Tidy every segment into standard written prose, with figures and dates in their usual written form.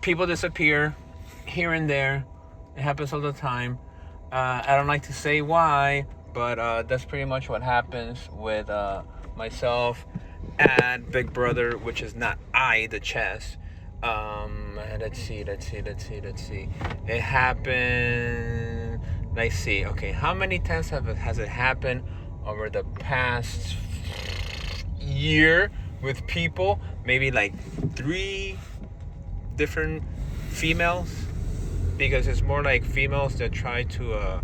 People disappear here and there. It happens all the time. I don't like to say why, but that's pretty much what happens with myself and Big Brother, which is not the chess. Let's see. It happened. Let's see. Okay, how many times has it happened over the past year with people? Maybe like 3 different females, because it's more like females that try to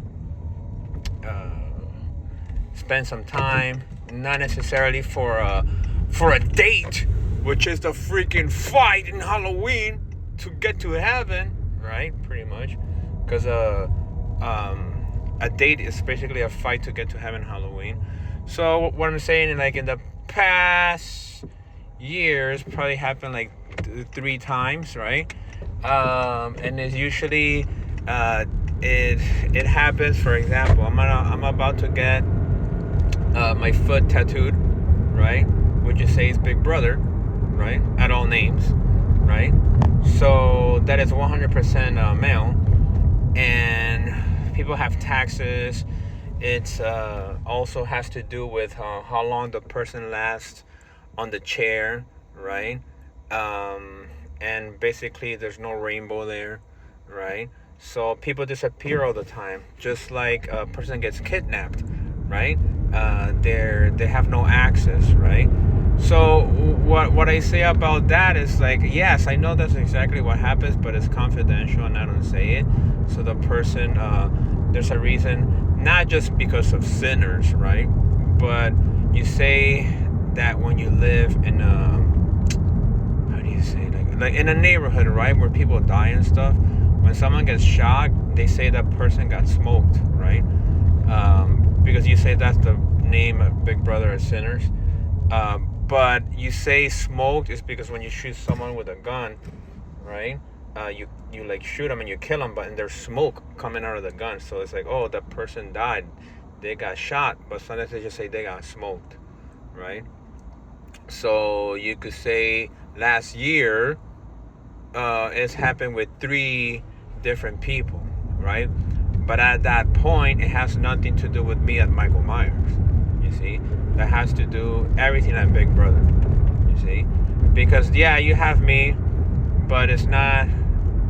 spend some time, not necessarily for a date, which is the freaking fight in Halloween to get to heaven, right? Pretty much, because a date is basically a fight to get to heaven Halloween. So what I'm saying, like in the past years, probably happened like 3 times, right? And it's usually it happens. For example, I'm about to get my foot tattooed, right? Which just says Big Brother, right? At all names, right? So that is 100% male, and people have taxes. It's also has to do with how long the person lasts on the chair, right? And basically there's no rainbow there, right? So people disappear all the time, just like a person gets kidnapped, right? They have no access, right? So what I say about that is like, yes, I know that's exactly what happens, but it's confidential and I don't say it. So the person, there's a reason, not just because of sinners, right? But you say that when you live in a, how do you say, like in a neighborhood, right, where people die and stuff, when someone gets shot, they say that person got smoked, right? Because you say that's the name of Big Brother as sinners. But you say smoked is because when you shoot someone with a gun, right? You like shoot them and you kill them, but and there's smoke coming out of the gun, so it's like, oh, that person died, they got shot, but sometimes they just say they got smoked, right? So you could say last year, it's happened with 3 different people, right? But at that point, it has nothing to do with me at Michael Myers. You see, that has to do everything at Big Brother. You see, because yeah, you have me, but it's not.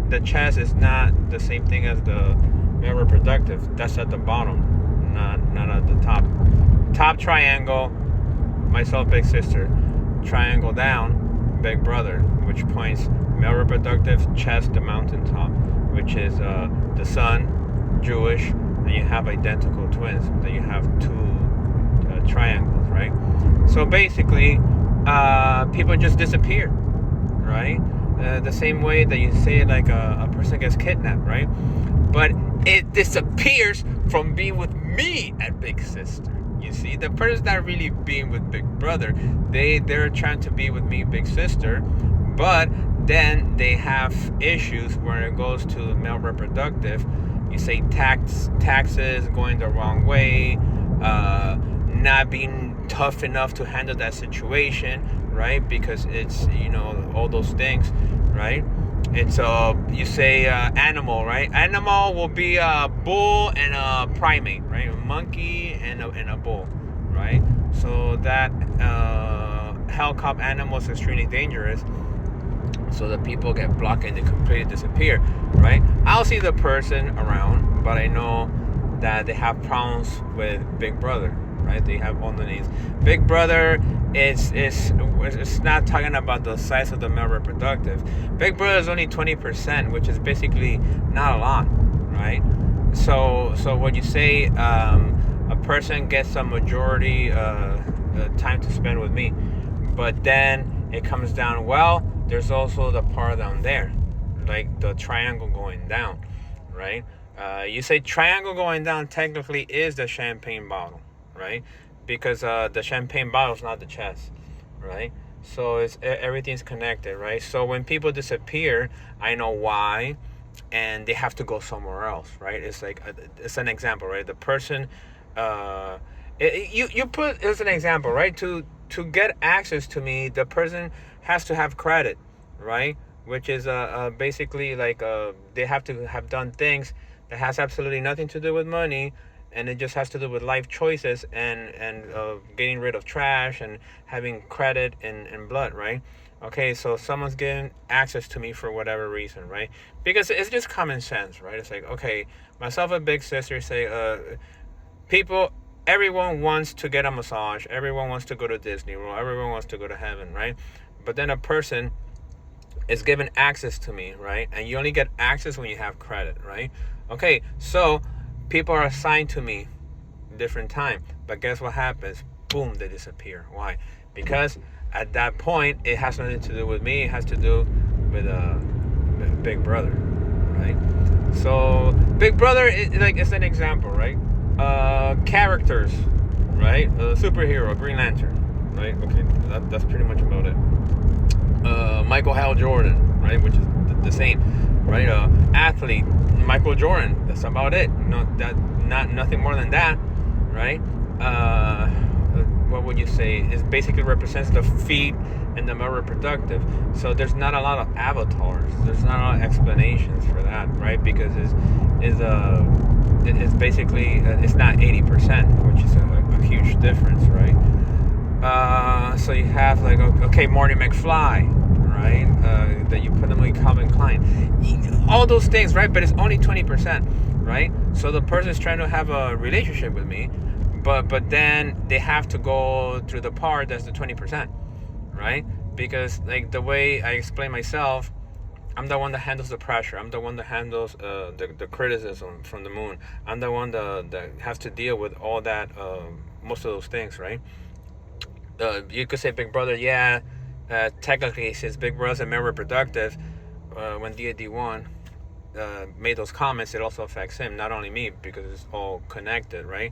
The chest is not the same thing as the male reproductive. That's at the bottom, not at the top. Top triangle, myself, big sister. Triangle down, Big Brother, which points male reproductive, chest, the mountaintop, which is the sun, Jewish. Then you have identical twins. Then you have 2 triangles, right? So basically, people just disappear, right? The same way that you say like a person gets kidnapped, right? But it disappears from being with me at Big Sister. You see, the person's not really being with Big Brother. They're trying to be with me, Big Sister, but then they have issues where it goes to male reproductive. You say taxes going the wrong way, not being tough enough to handle that situation, right? Because it's, all those things, right? It's you say animal, right? Animal will be a bull and a primate, right? A monkey and a bull, right? So that helicopter animal is extremely dangerous. So the people get blocked and they completely disappear, right? I'll see the person around, but I know that they have problems with Big Brother, right? They have all the names. Big Brother it's not talking about the size of the male reproductive. Big Brother is only 20%, which is basically not a lot, right? So when you say a person gets a majority time to spend with me, but then it comes down, well, there's also the part down there, like the triangle going down, right? You say triangle going down technically is the champagne bottle, right? Because the champagne bottle is not the chest, right? So everything's connected, right? So when people disappear, I know why, and they have to go somewhere else, right? It's like it's an example, right? The person, you put as an example, right? To get access to me, the person has to have credit, right? which is basically like they have to have done things that has absolutely nothing to do with money, and it just has to do with life choices and getting rid of trash and having credit and blood, right? Okay, so someone's getting access to me for whatever reason, right? Because it's just common sense, right? It's like, okay, myself and big sister say, people, everyone wants to get a massage, everyone wants to go to Disney World, everyone wants to go to heaven, right? But then a person is given access to me, right? And you only get access when you have credit, right? Okay, so people are assigned to me different time, but guess what happens? Boom, they disappear. Why? Because at that point, it has nothing to do with me. It has to do with Big Brother, right? So Big Brother, like, it's an example, right? Characters, right? Superhero, Green Lantern, right? Okay, that's pretty much about it. Michael Hal Jordan, right? Which is the same, right? Athlete, Michael Jordan. That's about it. Nothing more than that, right? What would you say? It basically represents the feet and the male reproductive. So there's not a lot of avatars. There's not a lot of explanations for that, right? Because it's basically it's not 80%, which is a huge difference, right? So you have like, okay, Marty McFly, right? That you put them with Calvin Klein, all those things, right? But it's only 20%, right? So the person's trying to have a relationship with me, but then they have to go through the part that's the 20%, right? Because like the way I explain myself, I'm the one that handles the pressure. I'm the one that handles the criticism from the moon. I'm the one that has to deal with all that, most of those things, right? You could say Big Brother, yeah. Technically, since Big Brother's a male reproductive, when DAD1 made those comments, it also affects him, not only me, because it's all connected, right?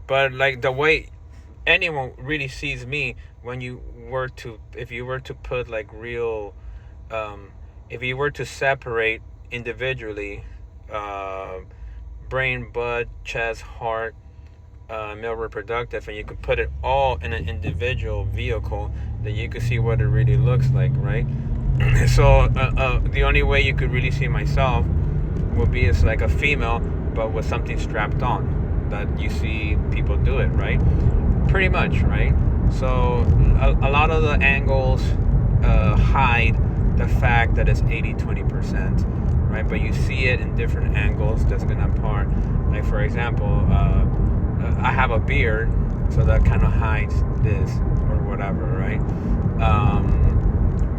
But like the way anyone really sees me, if you were to put like real, if you were to separate individually, brain, butt, chest, heart, male reproductive, and you could put it all in an individual vehicle, then you could see what it really looks like, right? So the only way you could really see myself would be as like a female, but with something strapped on, that you see people do it, right? Pretty much, right? So a lot of the angles hide the fact that it's 80-20%, right? But you see it in different angles that's gonna part. Like for example, I have a beard, so that kind of hides this or whatever, right?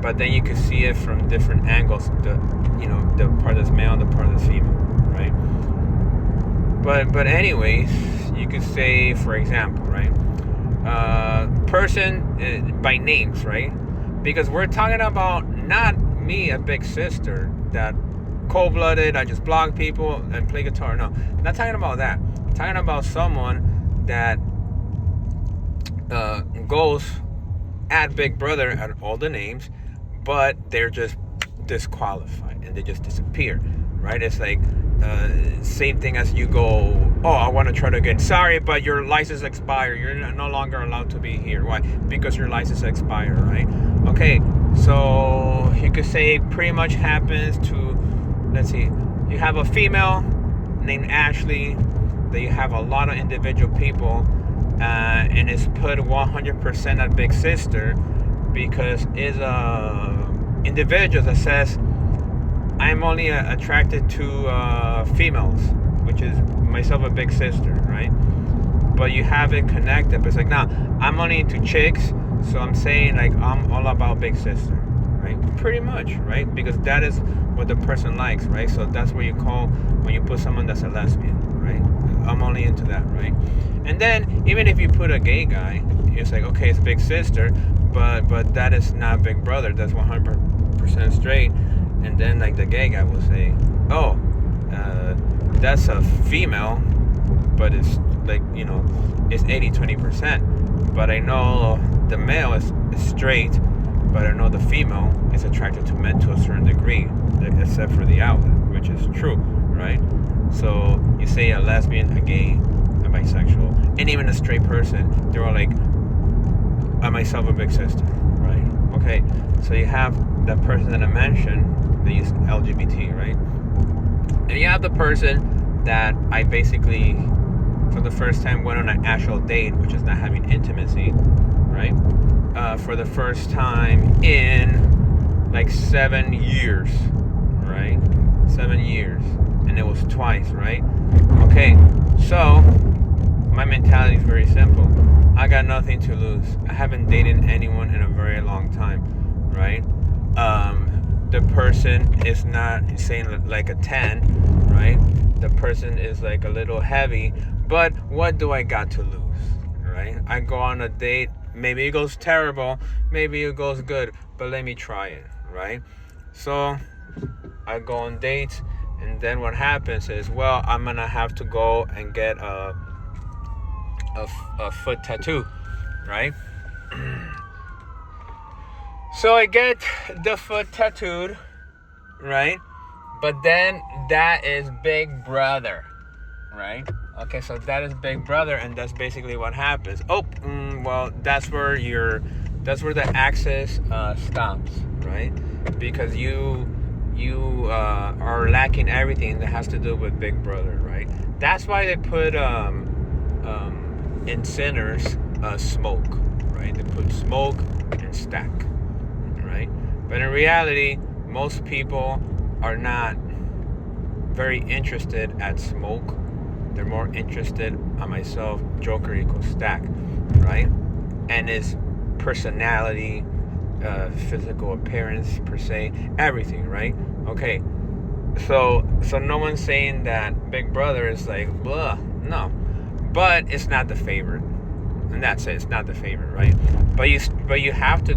But then you can see it from different angles, the part that's male and the part that's female, right? But anyways, you could say, for example, right? Person by names, right? Because we're talking about not me, a big sister that cold-blooded, I just block people and play guitar. No, I'm not talking about that. I'm talking about someone that goes at Big Brother at all the names, but they're just disqualified and they just disappear, right? It's like same thing as you go, oh, I want to try to again. Sorry, but your license expired. You're no longer allowed to be here. Why? Because your license expired, right? Okay, so you could say it pretty much happens to, let's see, you have a female named Ashley, that you have a lot of individual people, and it's put 100% at Big Sister, because it's a individual that says, I'm only attracted to females, which is myself, a Big Sister, right? But you have it connected. But it's like, nah, I'm only into chicks, so I'm saying like I'm all about Big Sister, right? Pretty much, right? Because that is what the person likes, right? So that's what you call when you put someone that's a lesbian, right? I'm only into that, right? And then even if you put a gay guy, it's like, okay, it's Big Sister, but that is not Big Brother. That's 100% straight. And then like the gay guy will say, oh, that's a female, but it's like, it's 80-20%. But I know the male is straight, but I know the female is attracted to men to a certain degree, except for the outlet, which is true, right? So you say a lesbian, a gay, a bisexual, and even a straight person, they're all like, I'm myself a Big Sister, right? Okay, so you have the person that I mentioned, they use LGBT, right? And you have the person that I basically, for the first time, went on an actual date, which is not having intimacy, right? For the first time in like 7 years, right? 7 years. And it was twice, right? Okay, so my mentality is very simple. I got nothing to lose. I haven't dated anyone in a very long time, right? The person is not saying like a 10, right? The person is like a little heavy, but what do I got to lose, right? I go on a date, maybe it goes terrible, maybe it goes good, but let me try it, right? So I go on dates, and then what happens is, well, I'm gonna have to go and get a foot tattoo, right? So I get the foot tattooed, right? But then that is Big Brother, right? Okay, so that is Big Brother, and that's basically what happens. Well, that's where the access stops, right? Because you are lacking everything that has to do with Big Brother, right? That's why they put in Sinners smoke, right? They put smoke and stack, right? But in reality, most people are not very interested at smoke. They're more interested on myself, Joker equals stack, right? And his personality, physical appearance per se, everything, right? Okay, so no one's saying that Big Brother is like blah, no, but it's not the favorite, and that's it. It's not the favorite, right? But you have to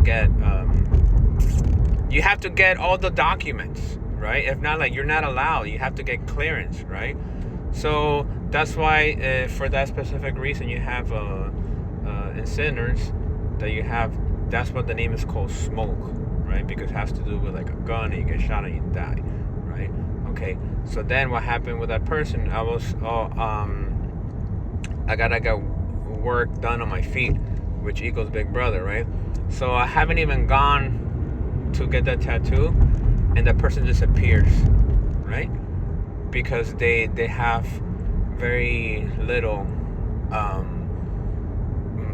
get all the documents, right? If not, like, you're not allowed. You have to get clearance, right? So that's why, for that specific reason, you have in Sinners that you have. That's what the name is called, smoke, right? Because it has to do with like a gun, and you get shot and you die, right? Okay. So then what happened with that person? I gotta get work done on my feet, which equals Big Brother, right? So I haven't even gone to get that tattoo, and the person disappears, right? Because they have very little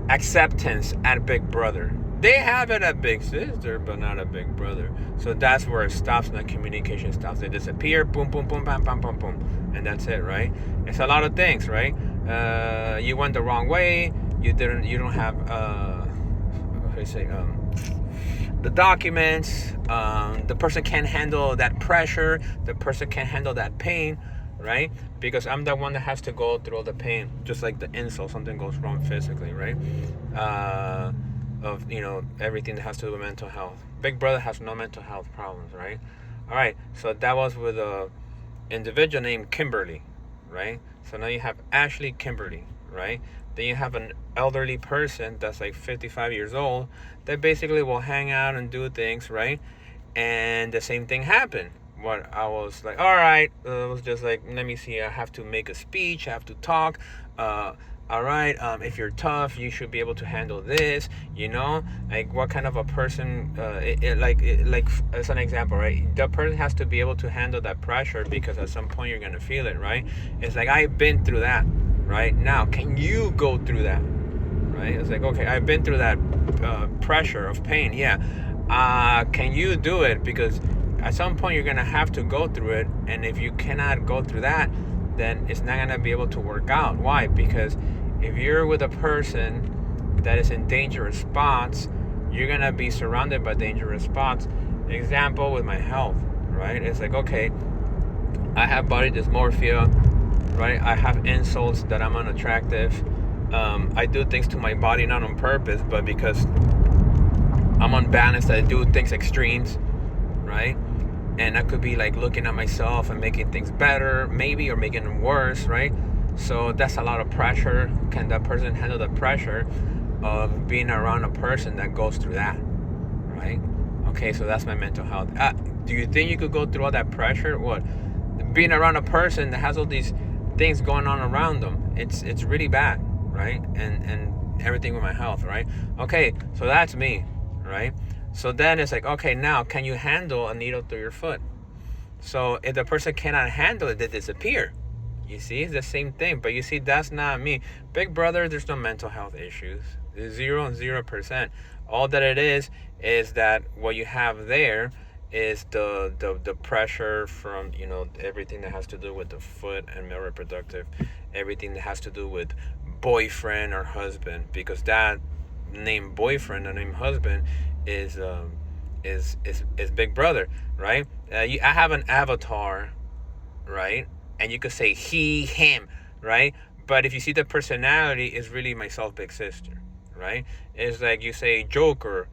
acceptance at Big Brother. They have it at Big Sister, but not at Big Brother. So that's where it stops, and the communication stops. They disappear, boom, boom, boom, bam, bam, bam, boom, and that's it, right? It's a lot of things, right? You went the wrong way. You don't have the documents. The person can't handle that pressure. The person can't handle that pain, right? Because I'm the one that has to go through all the pain, just like the insult. Something goes wrong physically, right? Of everything that has to do with mental health. Big Brother has no mental health problems, right? All right, so that was with a individual named Kimberly, right? So now you have Ashley Kimberly, right? Then you have an elderly person that's like 55 years old that basically will hang out and do things, right? And the same thing happened. What I was like, all right, it was just like, let me see, I have to make a speech, I have to talk. All right, if you're tough, you should be able to handle this, like what kind of a person, like as an example, right? The person has to be able to handle that pressure, because at some point you're going to feel it, right? It's like, I've been through that, right? Now, can you go through that, right? It's like, okay, I've been through that pressure of pain, yeah. Can you do it? Because at some point you're going to have to go through it, and if you cannot go through that, then it's not going to be able to work out. Why? Because if you're with a person that is in dangerous spots, you're going to be surrounded by dangerous spots. Example with my health, right? It's like, okay, I have body dysmorphia, right? I have insults that I'm unattractive. I do things to my body not on purpose, but because I'm unbalanced, I do things extremes, right? And I could be like looking at myself and making things better, maybe, or making them worse, right? So that's a lot of pressure. Can that person handle the pressure of being around a person that goes through that, right? Okay, so that's my mental health. Do you think you could go through all that pressure? What? Being around a person that has all these things going on around them, it's really bad, right? And everything with my health, right? Okay, so that's me, right? So then it's like, okay, now can you handle a needle through your foot? So if the person cannot handle it, they disappear. You see, it's the same thing. But you see, that's not me. Big Brother, there's no mental health issues. It's 0%. All that it is that what you have there is the pressure from, everything that has to do with the foot and male reproductive, everything that has to do with boyfriend or husband, because that name boyfriend and name husband is Big Brother, right? I have an avatar, right? And you could say he, him, right? But if you see the personality, it's really myself, big sister, right? It's like you say Joker.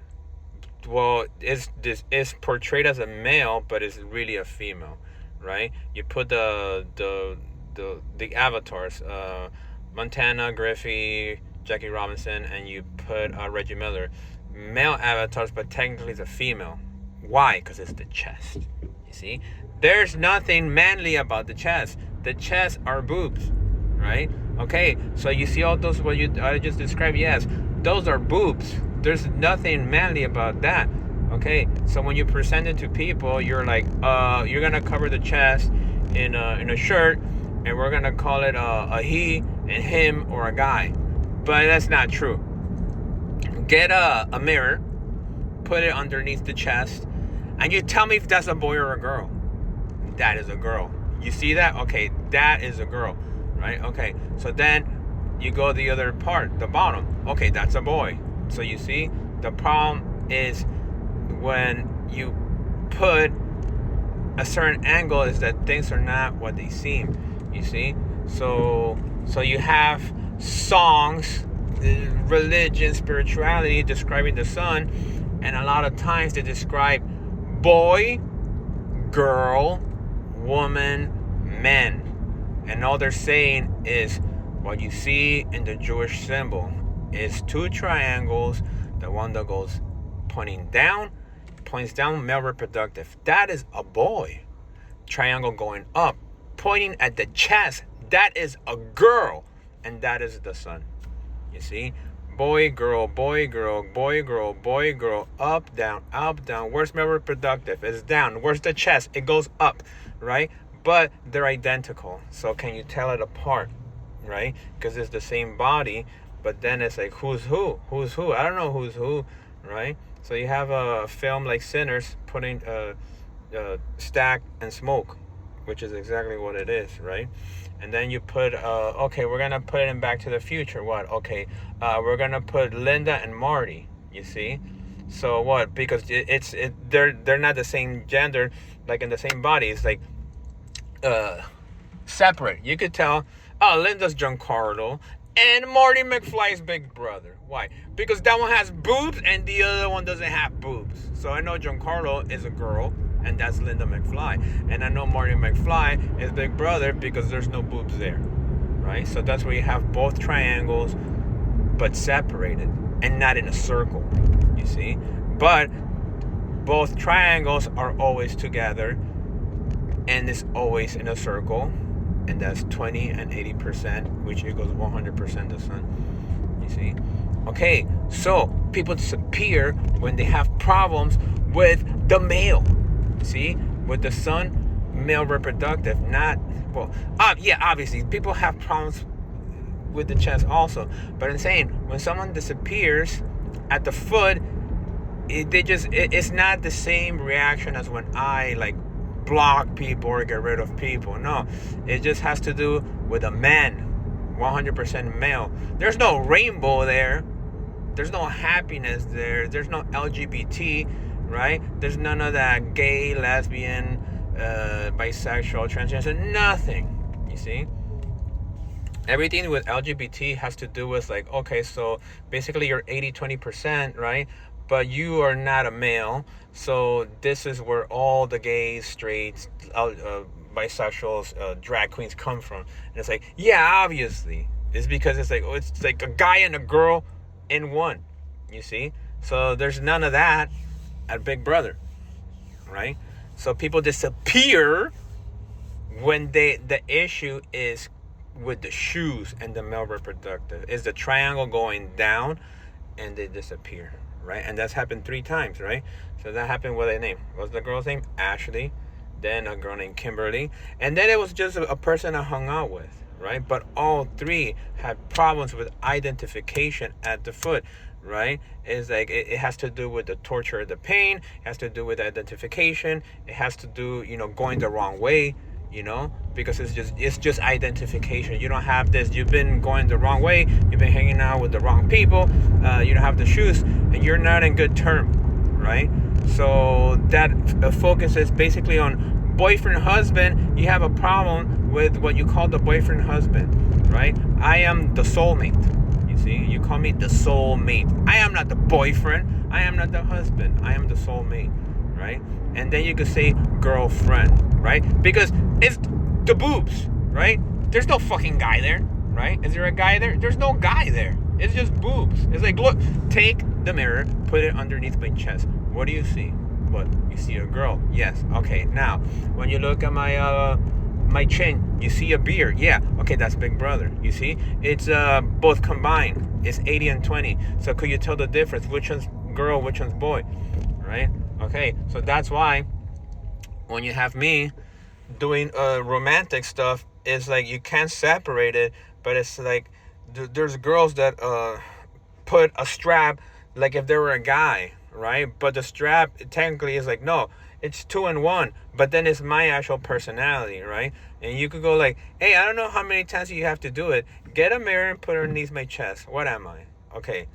Well, this is portrayed as a male, but it's really a female, right? You put the avatars, Montana, Griffey, Jackie Robinson, and you put Reggie Miller, male avatars, but technically it's a female. Why? Because it's the chest. You see, there's nothing manly about the chest. The chest are boobs, right? Okay, so you see all those what I just described. Yes, those are boobs. There's nothing manly about that. Okay, so when you present it to people, you're like, you're gonna cover the chest in a shirt, and we're gonna call it a he and him or a guy, but that's not true. Get a mirror, put it underneath the chest, and you tell me if that's a boy or a girl. That is a girl. You see that? Okay, that is a girl, right? Okay, so then you go the other part, the bottom. Okay, that's a boy. So you see, the problem is when you put a certain angle is that things are not what they seem. You see, so you have songs, religion, spirituality describing the sun, and a lot of times they describe boy, girl, woman, men, and all they're saying is what you see in the Jewish symbol is two triangles. The one that goes points down, male reproductive. That is a boy. Triangle going up, pointing at the chest. That is a girl, and that is the sun. You see, boy, girl, boy, girl, boy, girl, boy, girl, up, down, up, down. Where's male reproductive? It's down. Where's the chest? It goes up, right? But they're identical. So can you tell it apart, right? Because it's the same body, but then it's like who's who? Who's who? I don't know who's who, right? So you have a film like Sinners putting Stack and Smoke, which is exactly what it is, right? And then you put okay, we're gonna put it in Back to the Future. What? Okay, we're gonna put Linda and Marty. You see, so what? Because they're not the same gender, like in the same body. It's like separate. You could tell. Oh, Linda's Giancarlo and Marty McFly's big brother. Why? Because that one has boobs and the other one doesn't have boobs. So I know Giancarlo is a girl, and that's Linda McFly. And I know Marty McFly is big brother because there's no boobs there, right? So that's where you have both triangles, but separated and not in a circle, you see? But both triangles are always together, and it's always in a circle, and that's 20 and 80%, which equals 100% the sun, you see? Okay, so people disappear when they have problems with the male. See, with the sun, male reproductive, not, well, yeah, obviously, people have problems with the chest also. But I'm saying, when someone disappears at the foot, it's not the same reaction as when I, like, block people or get rid of people. No, it just has to do with a man, 100% male. There's no rainbow there. There's no happiness there. There's no LGBT, right? There's none of that gay, lesbian, bisexual, transgender, nothing, you see? Everything with LGBT has to do with, like, okay, so basically you're 80-20%, right? But you are not a male, so this is where all the gays, straights, bisexuals, drag queens come from. And it's like, yeah, obviously. It's because it's like a guy and a girl in one, you see? So there's none of that at Big Brother, right? So people disappear when the issue is with the shoes and the male reproductive. Is the triangle going down and they disappear, right? And that's happened 3 times, right? So that happened with a name. What's the girl's name? Ashley. Then a girl named Kimberly. And then it was just a person I hung out with, right? But all 3 had problems with identification at the foot, right? It's like it has to do with the torture, the pain. It has to do with identification. It has to do, going the wrong way, because it's just identification. You don't have this. You've been going the wrong way. You've been hanging out with the wrong people. You don't have the shoes, and you're not in good term, right? So that focus is basically on boyfriend, husband. You have a problem with what you call the boyfriend, husband, right? I am the soulmate. You see, you call me the soulmate. I am not the boyfriend. I am not the husband. I am the soulmate, right? And then you could say girlfriend, right? Because it's the boobs, right? There's no fucking guy there, right? Is there a guy there? There's no guy there. It's just boobs. It's like, look, take the mirror, put it underneath my chest. What do you see? What? You see a girl. Yes. Okay. Now, when you look at my chin, you see a beard. Yeah. Okay, that's Big Brother. You see? It's both combined. It's 80 and 20. So could you tell the difference? Which one's girl, which one's boy? Right? Okay. So that's why when you have me doing romantic stuff, it's like you can't separate it, but it's like there's girls that put a strap like if they were a guy, right? But the strap technically is like, no, it's 2 in 1, but then it's my actual personality, right? And you could go like, hey, I don't know how many times you have to do it. Get a mirror and put it underneath my chest. What am I? Okay,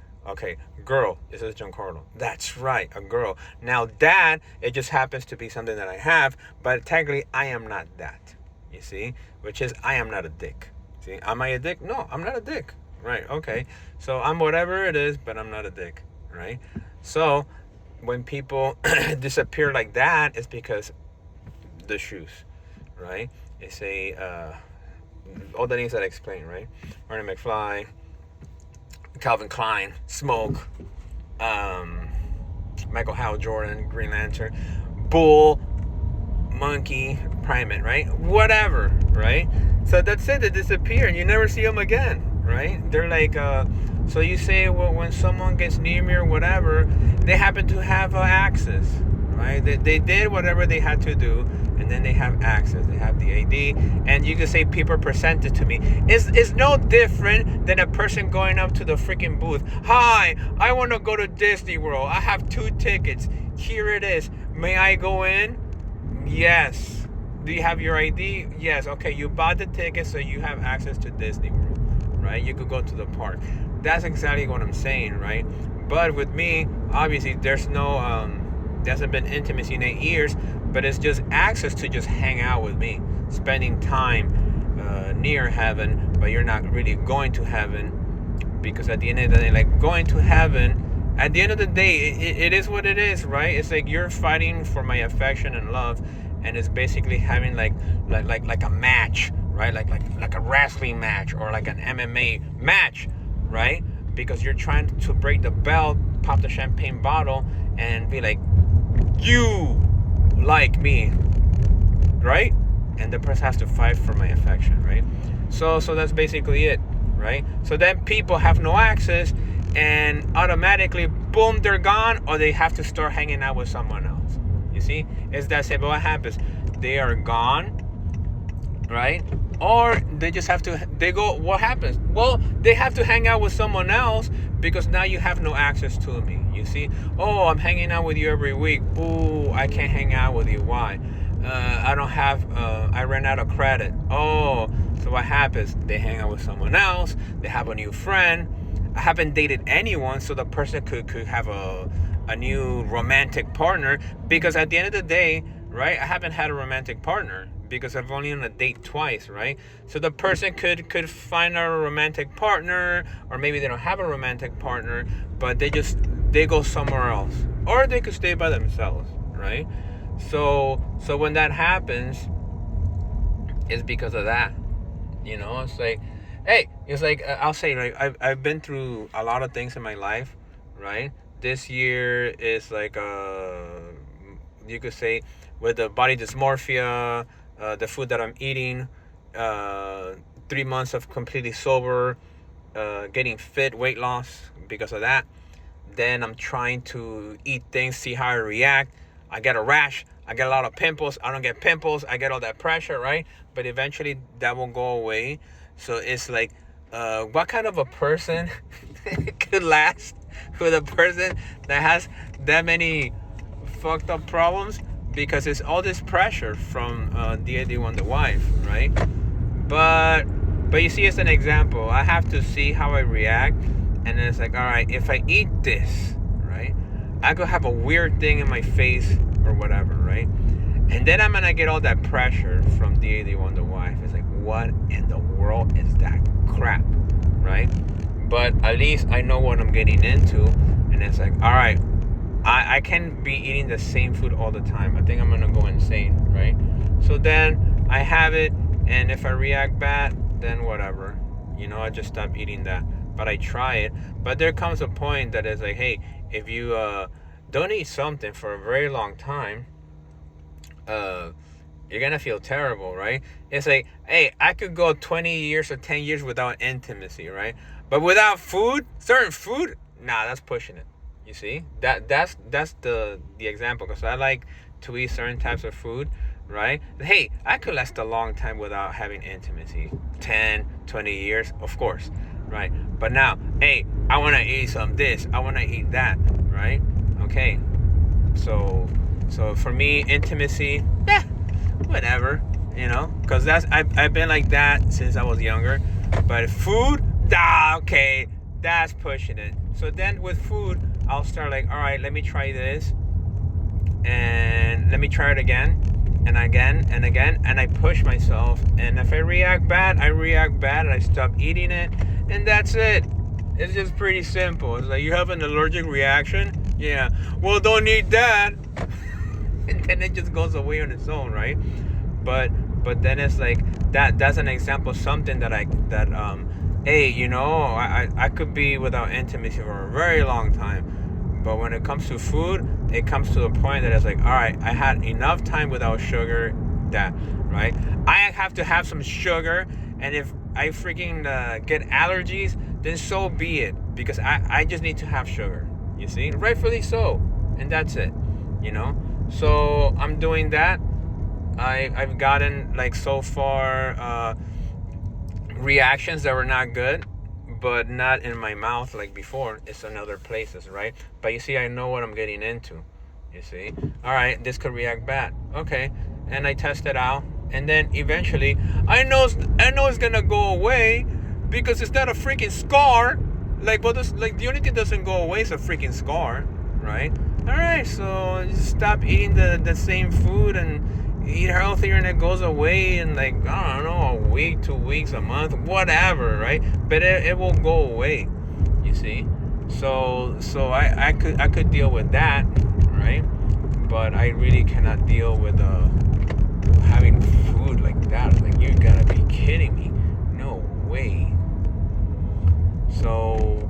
girl. This is Giancarlo. That's right, a girl. Now that, it just happens to be something that I have, but technically I am not that, you see? Which is, I am not a dick. See, am I a dick? No, I'm not a dick. Right, okay. So I'm whatever it is, but I'm not a dick, right? So when people disappear like that, it's because the shoes, right? It's all the names that I explained, right? Ernie McFly, Calvin Klein, Smoke, Michael Howell Jordan, Green Lantern, Bull, Monkey, Primate, right? Whatever, right? So that's it. They disappear and you never see them again, right? They're like, so you say, well, when someone gets near me or whatever, they happen to have access, right? They did whatever they had to do, and then they have access. They have the ID, and you can say people presented to me. It's no different than a person going up to the freaking booth. Hi, I want to go to Disney World. I have 2 tickets. Here it is. May I go in? Yes. Do you have your ID? Yes. Okay, you bought the ticket, so you have access to Disney World, right? You could go to the park. That's exactly what I'm saying, right? But with me, obviously, there's no, there hasn't been intimacy in 8 years, but it's just access to just hang out with me, spending time near heaven, but you're not really going to heaven, because at the end of the day, like going to heaven, at the end of the day, it is what it is, right? It's like you're fighting for my affection and love, and it's basically having like a match, right? Like a wrestling match or like an MMA match, right? Because you're trying to break the belt, pop the champagne bottle, and be like, you like me, right? And the person has to fight for my affection, right? So that's basically it, right? So then people have no access, and automatically, boom, they're gone, or they have to start hanging out with someone else. You see? It's that simple. What happens? They are gone, right? Or they just have to, they go, what happens? Well, they have to hang out with someone else, because now you have no access to me. You see? Oh, I'm hanging out with you every week. Ooh, I can't hang out with you. Why? I don't have, I ran out of credit. Oh, so what happens? They hang out with someone else. They have a new friend. I haven't dated anyone, so the person could have a new romantic partner, because at the end of the day, right, I haven't had a romantic partner because I've only on a date twice, right? So the person could find a romantic partner, or maybe they don't have a romantic partner, but they go somewhere else, or they could stay by themselves, right? So when that happens, it's because of that. It's like, hey, it's like, I'll say, like, I've been through a lot of things in my life, right? This year is like, you could say, with the body dysmorphia, the food that I'm eating, 3 months of completely sober, getting fit, weight loss because of that. Then I'm trying to eat things, see how I react. I get a rash. I get a lot of pimples. I don't get pimples. I get all that pressure, right? But eventually that will go away. So it's like, what kind of a person could last with a person that has that many fucked up problems? Because it's all this pressure from DAD Wonder Wife, right? But you see, it's an example. I have to see how I react, and then it's like, all right, if I eat this, right, I could have a weird thing in my face or whatever, right? And then I'm gonna get all that pressure from DAD Wonder Wife. It's like, what in the world is that crap, right? But at least I know what I'm getting into, and it's like, all right, I can't be eating the same food all the time. I think I'm gonna go insane, right? So then I have it, and if I react bad, then whatever, I just stop eating that. But I try it. But there comes a point that is like, hey, if you don't eat something for a very long time, you're gonna feel terrible, right? It's like, hey, I could go 20 years or 10 years without intimacy, right? But without food, certain food, nah, that's pushing it. You see, that's the example, because I like to eat certain types of food, right? Hey, I could last a long time without having intimacy, 10, 20 years, of course, right? But now, hey, I want to eat some this, I want to eat that, right? Okay, so for me, intimacy, whatever, because I've been like that since I was younger. But food, okay, that's pushing it. So then with food, I'll start like, all right, let me try this, and let me try it again and again and again, and I push myself. And if I react bad, and I stop eating it, and that's it. It's just pretty simple. It's like, you have an allergic reaction, yeah, well, don't eat that. And then it just goes away on its own, right? But then it's like, that's an example, something that hey, I could be without intimacy for a very long time. But when it comes to food, it comes to a point that it's like, all right, I had enough time without sugar, that, right? I have to have some sugar, and if I freaking get allergies, then so be it, because I just need to have sugar, you see? Rightfully so, and that's it, So I'm doing that. I've gotten, like, so far, reactions that were not good, but not in my mouth like before. It's in other places, right? But you see, I know what I'm getting into. You see, all right, this could react bad. Okay, and I test it out, and then eventually, I know it's gonna go away, because it's not a freaking scar. Like, the only thing that doesn't go away is a freaking scar, right? All right, so just stop eating the same food and eat healthier, and it goes away in, like, I don't know, a week, 2 weeks, a month, whatever, right? But it will go away, you see. So I could deal with that, right? But I really cannot deal with having food like that. Like, you gotta be kidding me. No way. So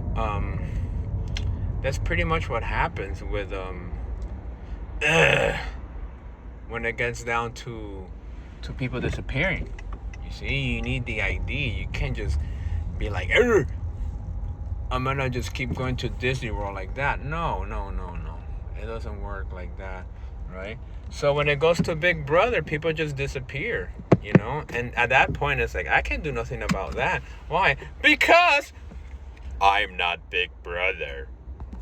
that's pretty much what happens with when it gets down to people disappearing. You see, you need the ID. You can't just be like, I'm gonna just keep going to Disney World like that. No. It doesn't work like that, right? So when it goes to Big Brother, people just disappear, And at that point, it's like, I can't do nothing about that. Why? Because I'm not Big Brother.